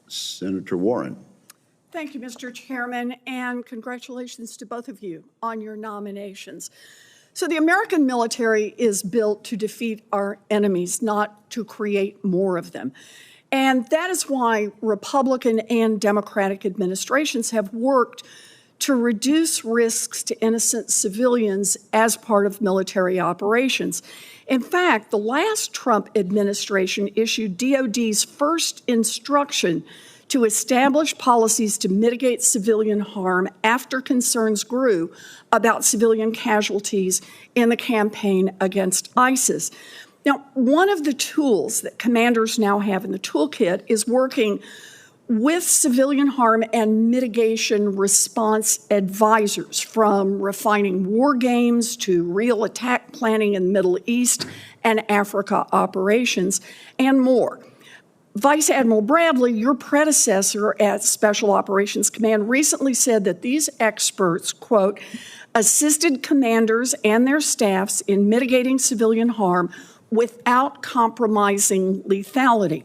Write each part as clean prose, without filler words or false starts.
Senator Warren. Thank you, Mr. Chairman, and congratulations to both of you on your nominations. So the American military is built to defeat our enemies, not to create more of them. And that is why Republican and Democratic administrations have worked to reduce risks to innocent civilians as part of military operations. In fact, the last Trump administration issued DOD's first instruction to establish policies to mitigate civilian harm after concerns grew about civilian casualties in the campaign against ISIS. Now, one of the tools that commanders now have in the toolkit is working with civilian harm and mitigation response advisors, from refining war games to real attack planning in the Middle East and Africa operations, and more. Vice Admiral Bradley, your predecessor at Special Operations Command, recently said that these experts, quote, assisted commanders and their staffs in mitigating civilian harm without compromising lethality.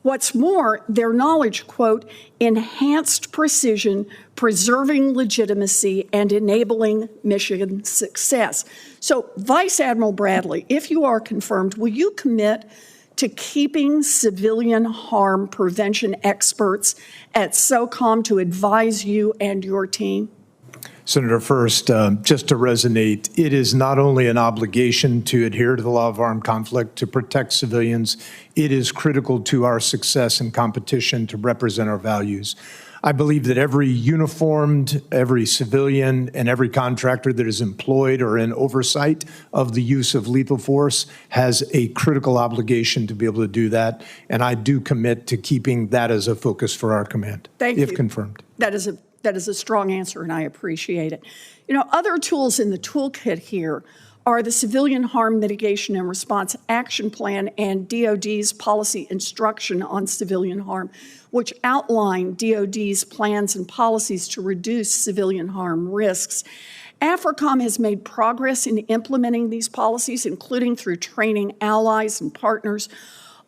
What's more, their knowledge, quote, enhanced precision, preserving legitimacy, and enabling mission success. So, Vice Admiral Bradley, if you are confirmed, will you commit to keeping civilian harm prevention experts at SOCOM to advise you and your team? Senator, first, just to resonate, it is not only an obligation to adhere to the law of armed conflict to protect civilians, it is critical to our success in competition to represent our values. I believe that every uniformed, every civilian, and every contractor that is employed or in oversight of the use of lethal force has a critical obligation to be able to do that, and I do commit to keeping that as a focus for our command, if confirmed. That is a strong answer, and I appreciate it. You know, other tools in the toolkit here are the Civilian Harm Mitigation and Response Action Plan and DOD's policy instruction on civilian harm, which outline DOD's plans and policies to reduce civilian harm risks. AFRICOM has made progress in implementing these policies, including through training allies and partners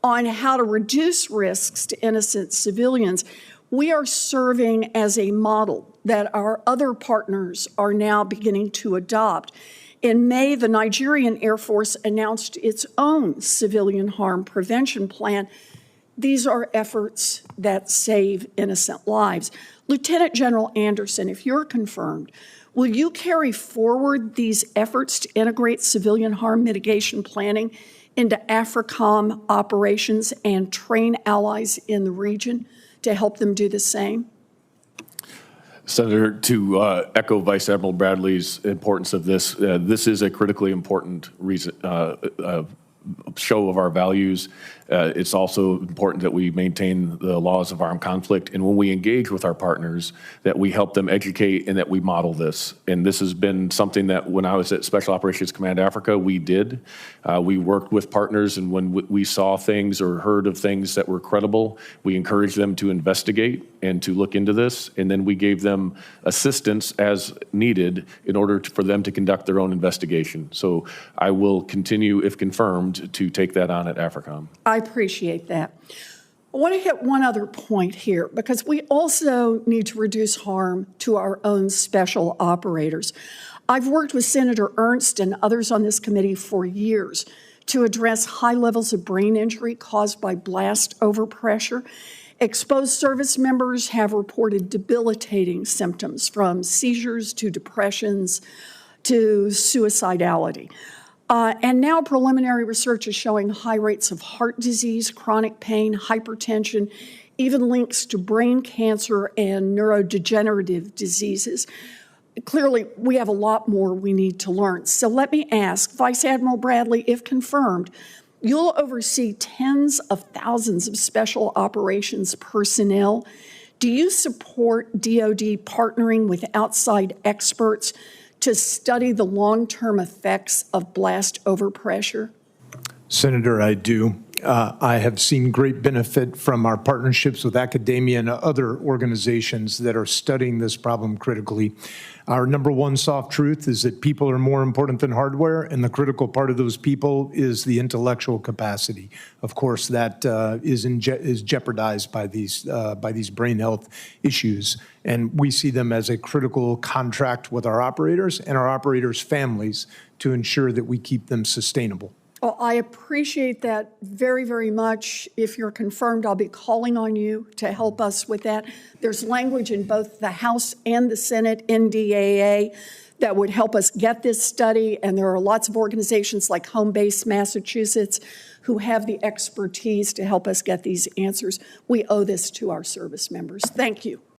on how to reduce risks to innocent civilians. We are serving as a model that our other partners are now beginning to adopt. In May, the Nigerian Air Force announced its own civilian harm prevention plan. These are efforts that save innocent lives. Lieutenant General Anderson, if you're confirmed, will you carry forward these efforts to integrate civilian harm mitigation planning into AFRICOM operations and train allies in the region to help them do the same? Senator, to echo Vice Admiral Bradley's importance of this, this is a critically important show of our values. It's also important that we maintain the laws of armed conflict, and when we engage with our partners, that we help them educate and that we model this. And this has been something that when I was at Special Operations Command Africa, we did. We worked with partners, and when we saw things or heard of things that were credible, we encouraged them to investigate and to look into this, and then we gave them assistance as needed in order for them to conduct their own investigation. So I will continue, if confirmed, to take that on at AFRICOM. I appreciate that. I want to hit one other point here, because we also need to reduce harm to our own special operators. I've worked with Senator Ernst and others on this committee for years to address high levels of brain injury caused by blast overpressure. Exposed service members have reported debilitating symptoms, from seizures to depressions to suicidality. And now preliminary research is showing high rates of heart disease, chronic pain, hypertension, even links to brain cancer and neurodegenerative diseases. Clearly, we have a lot more we need to learn. So let me ask, Vice Admiral Bradley, if confirmed, you'll oversee tens of thousands of special operations personnel. Do you support DOD partnering with outside experts to study the long-term effects of blast overpressure? Senator, I do. I have seen great benefit from our partnerships with academia and other organizations that are studying this problem critically. Our number one soft truth is that people are more important than hardware, and the critical part of those people is the intellectual capacity. Of course, that is jeopardized by these brain health issues, and we see them as a critical contract with our operators and our operators' families to ensure that we keep them sustainable. Well, I appreciate that very, very much. If you're confirmed, I'll be calling on you to help us with that. There's language in both the House and the Senate NDAA that would help us get this study, and there are lots of organizations like Home Base Massachusetts who have the expertise to help us get these answers. We owe this to our service members. Thank you.